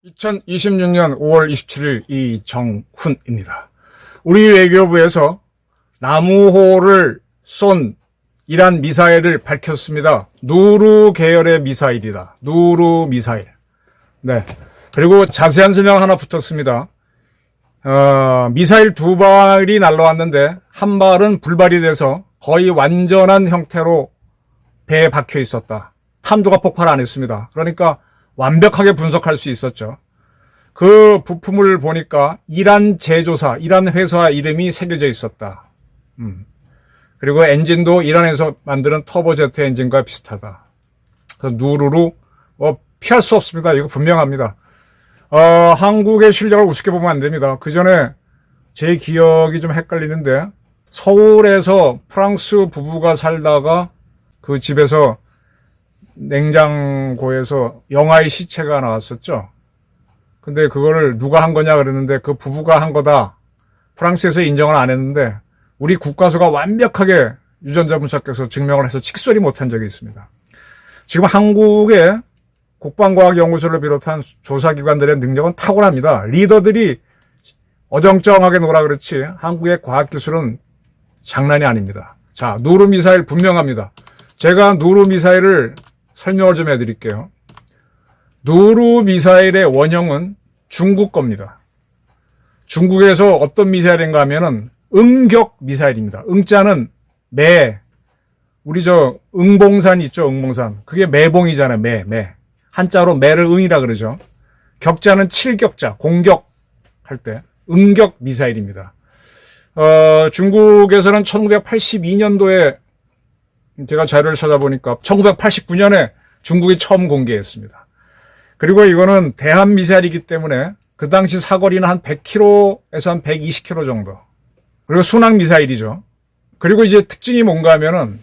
(2026년 5월 27일) 이정훈입니다. 우리 외교부에서 나무호를 쏜 이란 미사일을 밝혔습니다. 누르 계열의 미사일이다. 누르 미사일. 네. 그리고 자세한 설명 하나 붙었습니다. 미사일 2발이 날라왔는데 한 발은 불발이 돼서 거의 완전한 형태로 배에 박혀 있었다. 탄두가 폭발 안 했습니다. 그러니까 완벽하게 분석할 수 있었죠. 그 부품을 보니까 이란 제조사, 이란 회사 이름이 새겨져 있었다. 그리고 엔진도 이란에서 만드는 터보제트 엔진과 비슷하다. 그래서 누르루 피할 수 없습니다. 이거 분명합니다. 한국의 실력을 우습게 보면 안 됩니다. 그 전에 제 기억이 좀 헷갈리는데 서울에서 프랑스 부부가 살다가 그 집에서 냉장고에서 영아의 시체가 나왔었죠. 근데 그거를 누가 한 거냐 그랬는데 그 부부가 한 거다. 프랑스에서 인정을 안 했는데 우리 국가수가 완벽하게 유전자 분석해서 증명을 해서 칙소리 못한 적이 있습니다. 지금 한국의 국방과학연구소를 비롯한 조사기관들의 능력은 탁월합니다. 리더들이 어정쩡하게 놀아 그렇지 한국의 과학기술은 장난이 아닙니다. 자, 누르 미사일 분명합니다. 제가 누르 미사일을 설명을 좀 해드릴게요. 누르 미사일의 원형은 중국 겁니다. 중국에서 어떤 미사일인가 하면은 응격 미사일입니다. 응자는 매. 우리 응봉산 있죠, 응봉산. 그게 매봉이잖아요, 매. 한자로 매를 응이라 그러죠. 격자는 칠격자, 공격할 때. 응격 미사일입니다. 중국에서는 1982년도에 제가 자료를 찾아보니까 1989년에 중국이 처음 공개했습니다. 그리고 이거는 대함 미사일이기 때문에 그 당시 사거리는 한 100km에서 한 120km 정도. 그리고 순항 미사일이죠. 그리고 이제 특징이 뭔가 하면은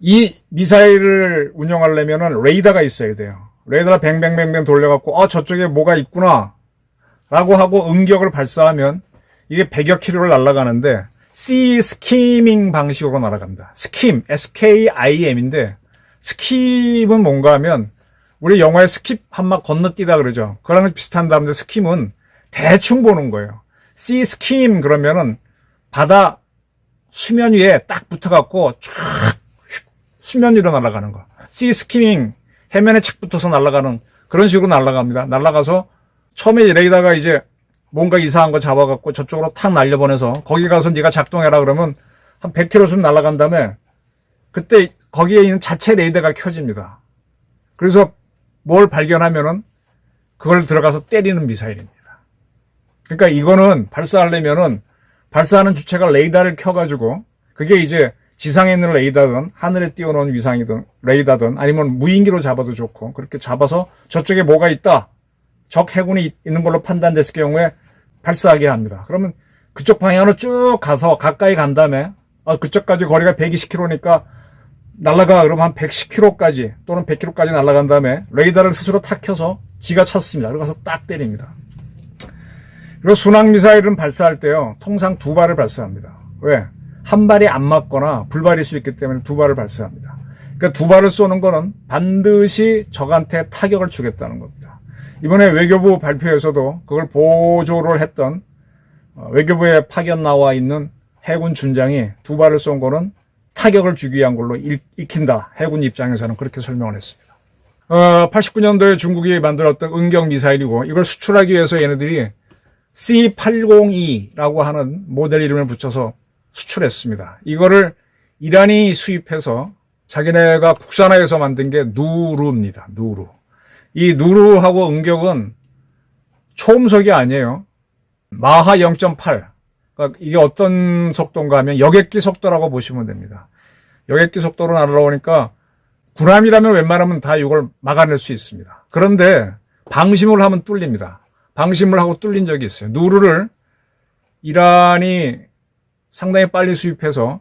이 미사일을 운영하려면은 레이더가 있어야 돼요. 레이더가 뱅뱅뱅뱅 돌려갖고 저쪽에 뭐가 있구나 라고 하고 응격을 발사하면 이게 100여 킬로를 날아가는데 sea skimming 방식으로 날아갑니다. 스킴, S-K-I-M인데 스킴은 뭔가 하면 우리 영화에 스킵 한 막 건너뛰다 그러죠. 그거랑 비슷한다는데 스킴은 대충 보는 거예요. sea skim 그러면은 바다 수면 위에 딱 붙어갖고 쫙 수면 위로 날아가는 거. sea skimming 해면에 착 붙어서 날아가는 그런 식으로 날아갑니다. 날아가서 처음에 레이더가 이제 뭔가 이상한 거 잡아갖고 저쪽으로 탁 날려보내서 거기 가서 네가 작동해라 그러면 한 100km쯤 날아간 다음에 그때 거기에 있는 자체 레이더가 켜집니다. 그래서 뭘 발견하면은 그걸 들어가서 때리는 미사일입니다. 그러니까 이거는 발사하려면은 발사하는 주체가 레이더를 켜가지고 그게 이제 지상에 있는 레이더든 하늘에 띄워놓은 위상이든 레이더든 아니면 무인기로 잡아도 좋고 그렇게 잡아서 저쪽에 뭐가 있다. 적 해군이 있는 걸로 판단됐을 경우에 발사하게 합니다. 그러면 그쪽 방향으로 쭉 가서 가까이 간 다음에 그쪽까지 거리가 120km니까 날아가 그러면 한 110km까지 또는 100km까지 날아간 다음에 레이더를 스스로 탁 켜서 지가 찾습니다. 그래서 딱 때립니다. 그리고 순항미사일은 발사할 때요. 통상 2발을 발사합니다. 왜? 한 발이 안 맞거나 불발일 수 있기 때문에 2발을 발사합니다. 그러니까 2발을 쏘는 거는 반드시 적한테 타격을 주겠다는 겁니다. 이번에 외교부 발표에서도 그걸 보조를 했던 외교부에 파견 나와 있는 해군 준장이 2발을 쏜 거는 타격을 주기 위한 걸로 익힌다. 해군 입장에서는 그렇게 설명을 했습니다. 89년도에 중국이 만들었던 응격 미사일이고 이걸 수출하기 위해서 얘네들이 C802라고 하는 모델 이름을 붙여서 수출했습니다. 이거를 이란이 수입해서 자기네가 국산화해서 만든 게 누르입니다. 누르. 이 누르하고 응격은 초음속이 아니에요. 마하 0.8. 그러니까 이게 어떤 속도인가 하면 여객기 속도라고 보시면 됩니다. 여객기 속도로 날아오니까 군함이라면 웬만하면 다 이걸 막아낼 수 있습니다. 그런데 방심을 하면 뚫립니다. 방심을 하고 뚫린 적이 있어요. 누르를 이란이 상당히 빨리 수입해서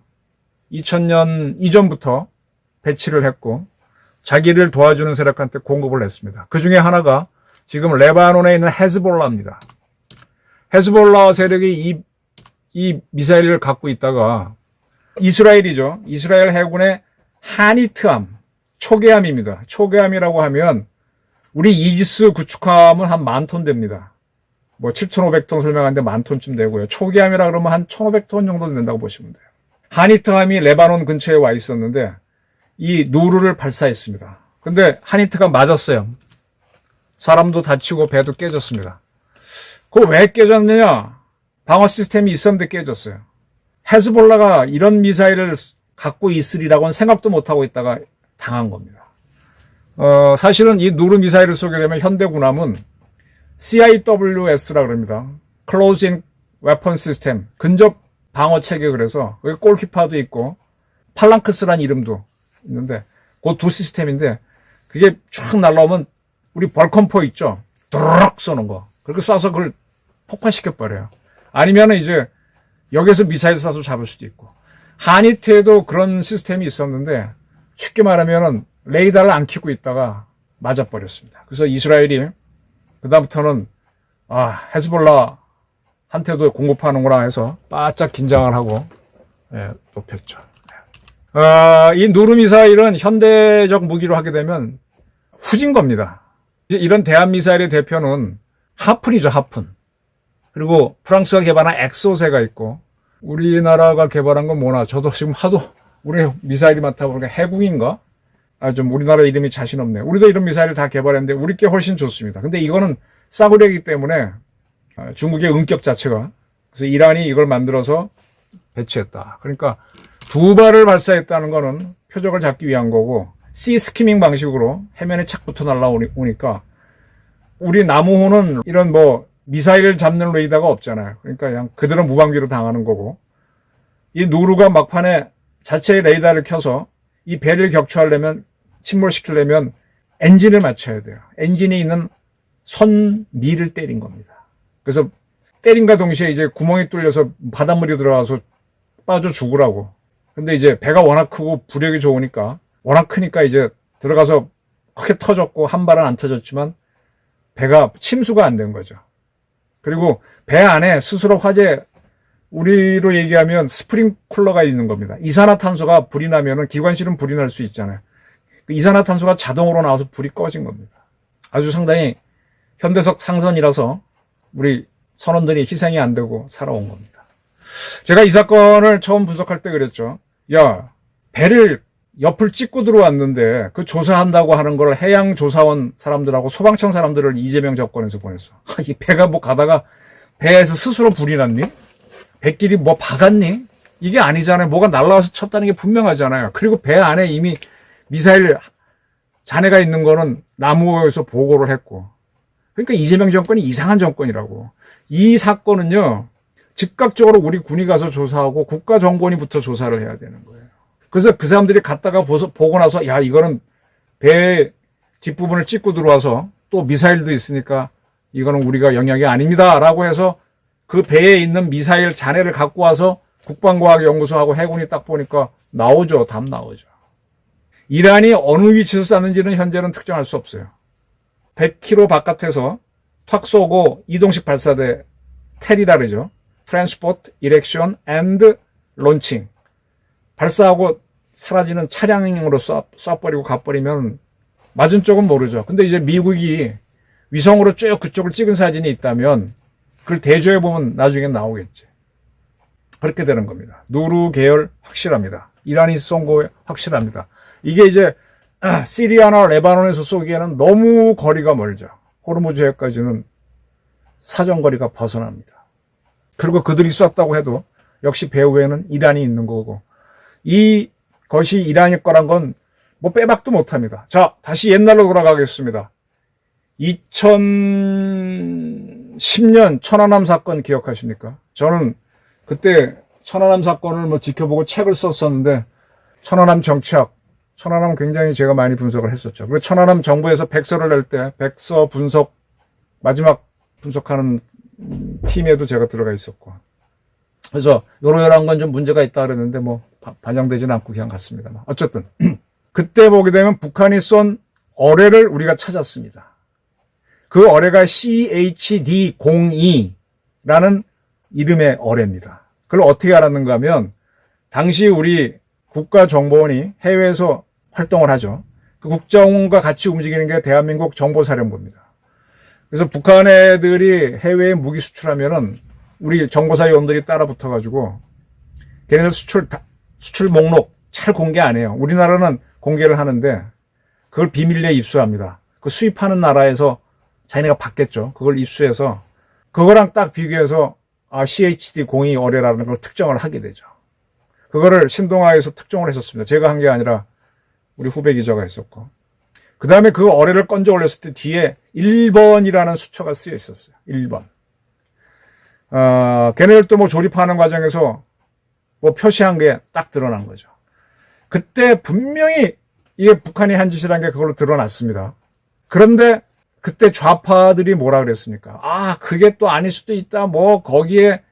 2000년 이전부터 배치를 했고 자기를 도와주는 세력한테 공급을 했습니다. 그 중에 하나가 지금 레바논에 있는 헤즈볼라입니다. 헤즈볼라 세력이 이 미사일을 갖고 있다가 이스라엘이죠. 이스라엘 해군의 하니트함, 초계함입니다. 초계함이라고 하면 우리 이지스 구축함은 한 10,000톤 됩니다. 뭐 7,500톤 설명하는데 10,000톤쯤 되고요. 초계함이라 그러면 한 1,500톤 정도 된다고 보시면 돼요. 하니트함이 레바논 근처에 와 있었는데 이 누르를 발사했습니다. 근데 하니트가 맞았어요. 사람도 다치고 배도 깨졌습니다. 그거 왜 깨졌느냐? 방어 시스템이 있었는데 깨졌어요. 헤즈볼라가 이런 미사일을 갖고 있으리라고는 생각도 못하고 있다가 당한 겁니다. 사실은 이 누르 미사일을 쏘게 되면 현대군함은 CIWS라 그럽니다. Close-in Weapon System, 근접 방어 체계. 그래서 여기 골키파도 있고 팔랑크스란 이름도 있는데 그 두 시스템인데 그게 쫙 날라오면 우리 벌컨포 있죠? 드르륵 쏘는 거. 그렇게 쏴서 그걸 폭파시켜버려요. 아니면 이제 여기서 미사일 쏴서 잡을 수도 있고. 하니트에도 그런 시스템이 있었는데 쉽게 말하면 레이더를 안 켜고 있다가 맞아버렸습니다. 그래서 이스라엘이 그다음부터는 헤즈볼라 한테도 공급하는구나 해서 바짝 긴장을 하고 높였죠. 이 누르 미사일은 현대적 무기로 하게 되면 후진 겁니다. 이런 대한 미사일의 대표는 하푼이죠, 하푼. 그리고 프랑스가 개발한 엑소세가 있고 우리나라가 개발한 건 뭐나 저도 지금 하도 우리 미사일이 많다 보니까 해궁인가? 좀 우리나라 이름이 자신 없네. 우리도 이런 미사일을 다 개발했는데 우리 게 훨씬 좋습니다. 근데 이거는 싸구려이기 때문에 중국의 응격 자체가 그래서 이란이 이걸 만들어서 배치했다. 그러니까 두 발을 발사했다는 거는 표적을 잡기 위한 거고 씨 스키밍 방식으로 해면에 착 붙어 날라오니까 우리 남우호는 이런 뭐 미사일을 잡는 레이더가 없잖아요. 그러니까 그냥 그대로 무방비로 당하는 거고 이 누르가 막판에 자체의 레이더를 켜서 이 배를 격추하려면 침몰시키려면 엔진을 맞춰야 돼요. 엔진이 있는 선미를 때린 겁니다. 그래서 때린과 동시에 이제 구멍이 뚫려서 바닷물이 들어가서 빠져 죽으라고. 근데 이제 배가 워낙 크고 부력이 좋으니까 워낙 크니까 이제 들어가서 크게 터졌고 한 발은 안 터졌지만 배가 침수가 안 된 거죠. 그리고 배 안에 스스로 화재 우리로 얘기하면 스프링쿨러가 있는 겁니다. 이산화탄소가 불이 나면은 기관실은 불이 날 수 있잖아요. 이산화탄소가 자동으로 나와서 불이 꺼진 겁니다. 아주 상당히 현대적 상선이라서 우리 선원들이 희생이 안 되고 살아온 겁니다. 제가 이 사건을 처음 분석할 때 그랬죠. 야, 배를 옆을 찍고 들어왔는데 그 조사한다고 하는 걸 해양조사원 사람들하고 소방청 사람들을 이재명 정권에서 보냈어. 이 배가 뭐 가다가 배에서 스스로 불이 났니? 배끼리 뭐 박았니? 이게 아니잖아요. 뭐가 날라와서 쳤다는 게 분명하잖아요. 그리고 배 안에 이미 미사일 잔해가 있는 거는 남우호에서 보고를 했고. 그러니까 이재명 정권이 이상한 정권이라고. 이 사건은요, 즉각적으로 우리 군이 가서 조사하고 국가정보원이부터 조사를 해야 되는 거예요. 그래서 그 사람들이 갔다가 보고 나서 야, 이거는 배 뒷부분을 찍고 들어와서 또 미사일도 있으니까 이거는 우리가 영역이 아닙니다. 라고 해서 그 배에 있는 미사일 잔해를 갖고 와서 국방과학연구소하고 해군이 딱 보니까 나오죠. 답 나오죠. 이란이 어느 위치에서 쐈는지는 현재는 특정할 수 없어요. 100km 바깥에서 탁 쏘고 이동식 발사대 텔이라 그러죠. Transport, Erection and Launching. 발사하고 사라지는 차량으로 쏴버리고 가버리면 맞은 쪽은 모르죠. 근데 이제 미국이 위성으로 쭉 그쪽을 찍은 사진이 있다면 그걸 대조해보면 나중에 나오겠지. 그렇게 되는 겁니다. 누르 계열 확실합니다. 이란이 쏜 거 확실합니다. 이게 이제 시리아나 레바논에서 쏘기에는 너무 거리가 멀죠. 호르무즈 해까지는 사정거리가 벗어납니다. 그리고 그들이 쐈다고 해도 역시 배후에는 이란이 있는 거고 이것이 이란일 거란 건 뭐 빼박도 못합니다. 자, 다시 옛날로 돌아가겠습니다. 2010년 천안함 사건 기억하십니까? 저는 그때 천안함 사건을 뭐 지켜보고 책을 썼었는데 천안함 정치학, 천안함 굉장히 제가 많이 분석을 했었죠. 그리고 천안함 정부에서 백서를 낼 때 백서 분석 마지막 분석하는 팀에도 제가 들어가 있었고 그래서 요런 건 좀 문제가 있다 그랬는데 뭐 반영되지는 않고 그냥 갔습니다만 어쨌든 그때 보게 되면 북한이 쏜 어뢰를 우리가 찾았습니다. 그 어뢰가 CHD-02 라는 이름의 어뢰입니다. 그걸 어떻게 알았는가 하면 당시 우리 국가정보원이 해외에서 활동을 하죠. 그 국정원과 같이 움직이는 게 대한민국 정보사령부입니다. 그래서 북한 애들이 해외에 무기 수출하면은 우리 정보사 요원들이 따라 붙어가지고 걔네들 수출 목록 잘 공개 안 해요. 우리나라는 공개를 하는데 그걸 비밀리에 입수합니다. 그 수입하는 나라에서 자기네가 받겠죠. 그걸 입수해서 그거랑 딱 비교해서 CHD-02 어뢰라는 걸 특정을 하게 되죠. 그거를 신동아에서 특정을 했었습니다. 제가 한 게 아니라 우리 후배 기자가 했었고. 그 다음에 그 어뢰를 건져 올렸을 때 뒤에 1번이라는 수초가 쓰여 있었어요. 1번. 걔네들도 뭐 조립하는 과정에서 뭐 표시한 게 딱 드러난 거죠. 그때 분명히 이게 북한이 한 짓이라는 게 그걸로 드러났습니다. 그런데 그때 좌파들이 뭐라 그랬습니까? 그게 또 아닐 수도 있다. 뭐 거기에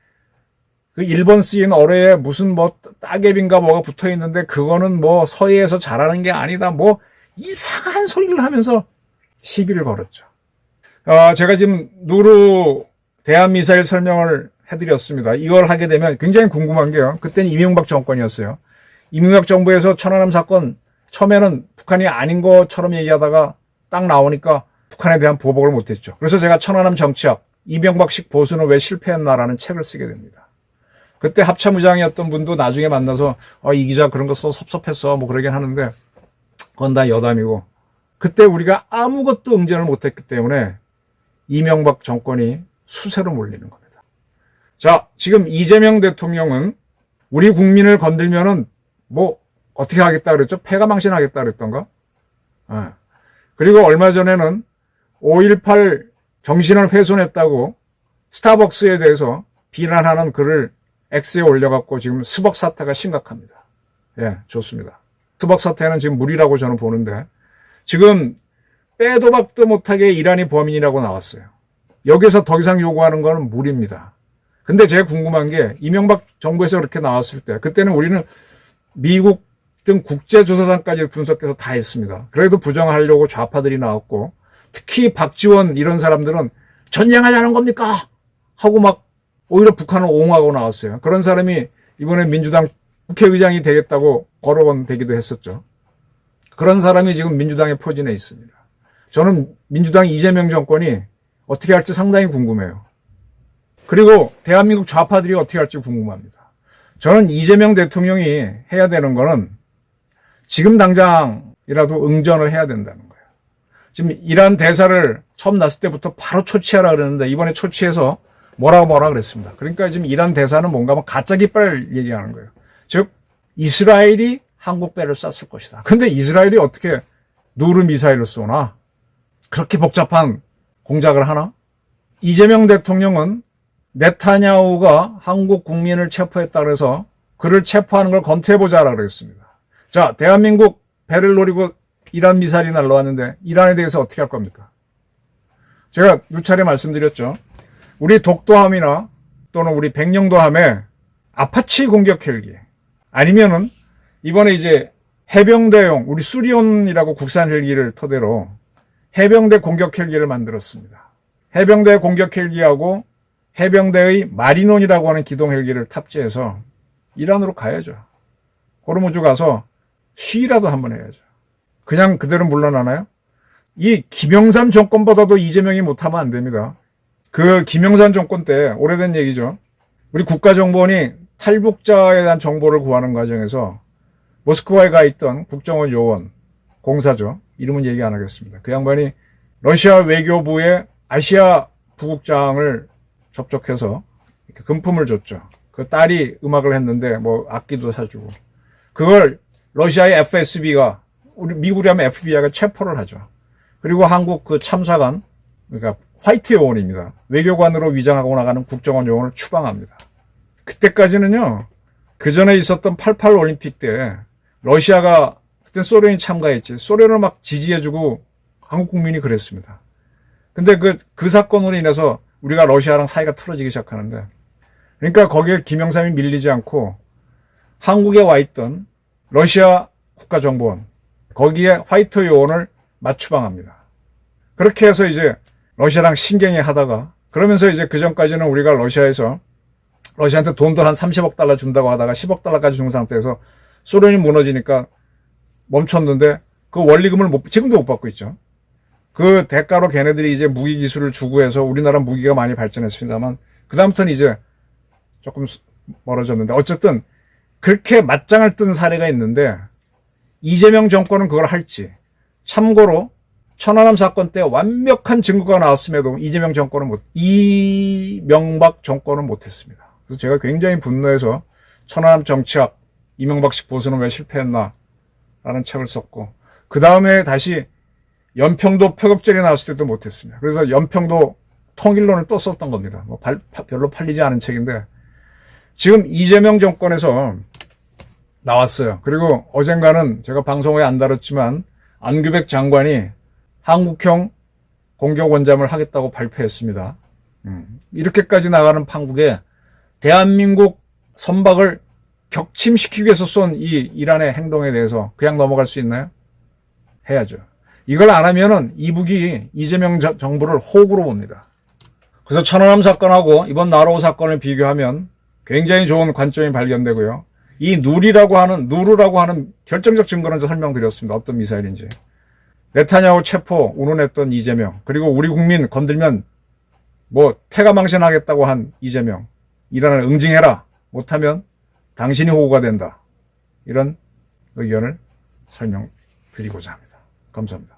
그 1번 쓰인 어뢰에 무슨 뭐 따개비인가 뭐가 붙어 있는데 그거는 뭐 서해에서 자라는 게 아니다. 뭐 이상한 소리를 하면서 시비를 걸었죠. 제가 지금 누루 대한미사일 설명을 해드렸습니다. 이걸 하게 되면 굉장히 궁금한 게요. 그때는 이명박 정권이었어요. 이명박 정부에서 천안함 사건 처음에는 북한이 아닌 것처럼 얘기하다가 딱 나오니까 북한에 대한 보복을 못했죠. 그래서 제가 천안함 정치학, 이명박식 보수는 왜 실패했나라는 책을 쓰게 됩니다. 그때 합참의장이었던 분도 나중에 만나서 이 기자 그런 거 써 섭섭했어 뭐 그러긴 하는데 그건 다 여담이고 그때 우리가 아무것도 응전을 못했기 때문에 이명박 정권이 수세로 몰리는 겁니다. 자, 지금 이재명 대통령은 우리 국민을 건들면은 뭐 어떻게 하겠다 그랬죠? 폐가 망신하겠다 그랬던가? 그리고 얼마 전에는 5.18 정신을 훼손했다고 스타벅스에 대해서 비난하는 글을 X에 올려갖고 지금 스벅 사태가 심각합니다. 예, 좋습니다. 스벅 사태는 지금 무리라고 저는 보는데 지금 빼도 박도 못하게 이란이 범인이라고 나왔어요. 여기서 더 이상 요구하는 거는 무리입니다. 근데 제가 궁금한 게 이명박 정부에서 그렇게 나왔을 때 그때는 우리는 미국 등 국제조사단까지 분석해서 다 했습니다. 그래도 부정하려고 좌파들이 나왔고 특히 박지원 이런 사람들은 전쟁하자는 겁니까? 하고 막 오히려 북한을 옹호하고 나왔어요. 그런 사람이 이번에 민주당 국회의장이 되겠다고 거론되기도 되기도 했었죠. 그런 사람이 지금 민주당에 포진해 있습니다. 저는 민주당 이재명 정권이 어떻게 할지 상당히 궁금해요. 그리고 대한민국 좌파들이 어떻게 할지 궁금합니다. 저는 이재명 대통령이 해야 되는 거는 지금 당장이라도 응전을 해야 된다는 거예요. 지금 이란 대사를 처음 났을 때부터 바로 초치하라 그랬는데 이번에 초치해서 뭐라 그랬습니다. 그러니까 지금 이란 대사는 뭔가 뭐 가짜 깃발 얘기하는 거예요. 즉 이스라엘이 한국 배를 쐈을 것이다. 근데 이스라엘이 어떻게 누르 미사일을 쏘나? 그렇게 복잡한 공작을 하나? 이재명 대통령은 네타냐후가 한국 국민을 체포했다 그래서 그를 체포하는 걸 검토해보자라고 그랬습니다. 자, 대한민국 배를 노리고 이란 미사일이 날라왔는데 이란에 대해서 어떻게 할 겁니까? 제가 누차례 말씀드렸죠. 우리 독도함이나 또는 우리 백령도함에 아파치 공격 헬기 아니면은 이번에 이제 해병대용 우리 수리온이라고 국산 헬기를 토대로 해병대 공격 헬기를 만들었습니다. 해병대 공격 헬기하고 해병대의 마리논이라고 하는 기동 헬기를 탑재해서 이란으로 가야죠. 호르무즈 가서 시위라도 한번 해야죠. 그냥 그대로 물러나나요? 이 김영삼 정권보다도 이재명이 못하면 안 됩니다. 그 김영삼 정권 때 오래된 얘기죠. 우리 국가정보원이 탈북자에 대한 정보를 구하는 과정에서 모스크바에 가 있던 국정원 요원 공사죠. 이름은 얘기 안 하겠습니다. 그 양반이 러시아 외교부의 아시아 부국장을 접촉해서 이렇게 금품을 줬죠. 그 딸이 음악을 했는데 뭐 악기도 사주고 그걸 러시아의 FSB가 우리 미국이 하면 FBI가 체포를 하죠. 그리고 한국 그 참사관 그러니까 화이트 요원입니다. 외교관으로 위장하고 나가는 국정원 요원을 추방합니다. 그때까지는요. 그 전에 있었던 88 올림픽 때 러시아가 그때 소련이 참가했지. 소련을 막 지지해주고 한국 국민이 그랬습니다. 근데 그 사건으로 인해서 우리가 러시아랑 사이가 틀어지기 시작하는데 그러니까 거기에 김영삼이 밀리지 않고 한국에 와 있던 러시아 국가정보원 거기에 화이트 요원을 맞추방합니다. 그렇게 해서 이제 러시아랑 신경이 하다가 그러면서 이제 그 전까지는 우리가 러시아한테 돈도 한 30억 달러 준다고 하다가 10억 달러까지 준 상태에서 소련이 무너지니까 멈췄는데 그 원리금을 지금도 못 받고 있죠. 그 대가로 걔네들이 이제 무기 기술을 주고 해서 우리나라 무기가 많이 발전했습니다만 그다음부터는 이제 조금 멀어졌는데 어쨌든 그렇게 맞짱을 뜬 사례가 있는데 이재명 정권은 그걸 할지. 참고로 천안함 사건 때 완벽한 증거가 나왔음에도 이명박 정권은 못했습니다. 그래서 제가 굉장히 분노해서 천안함 정치학, 이명박식 보수는 왜 실패했나 라는 책을 썼고 그 다음에 다시 연평도 표격전이 나왔을 때도 못했습니다. 그래서 연평도 통일론을 또 썼던 겁니다. 별로 팔리지 않은 책인데 지금 이재명 정권에서 나왔어요. 그리고 어젠가는 제가 방송에 안 다뤘지만 안규백 장관이 한국형 공격 원잠을 하겠다고 발표했습니다. 이렇게까지 나가는 판국에 대한민국 선박을 격침시키기 위해서 쏜 이 이란의 행동에 대해서 그냥 넘어갈 수 있나요? 해야죠. 이걸 안 하면은 이북이 이재명 정부를 호구로 봅니다. 그래서 천안함 사건하고 이번 나로우 사건을 비교하면 굉장히 좋은 관점이 발견되고요. 이 누르라고 하는 결정적 증거는 설명드렸습니다. 어떤 미사일인지. 네타냐후 체포 운운했던 이재명, 그리고 우리 국민 건들면 패가망신하겠다고 한 이재명, 이란을 응징해라. 못하면 당신이 호구가 된다. 이런 의견을 설명드리고자 합니다. 감사합니다.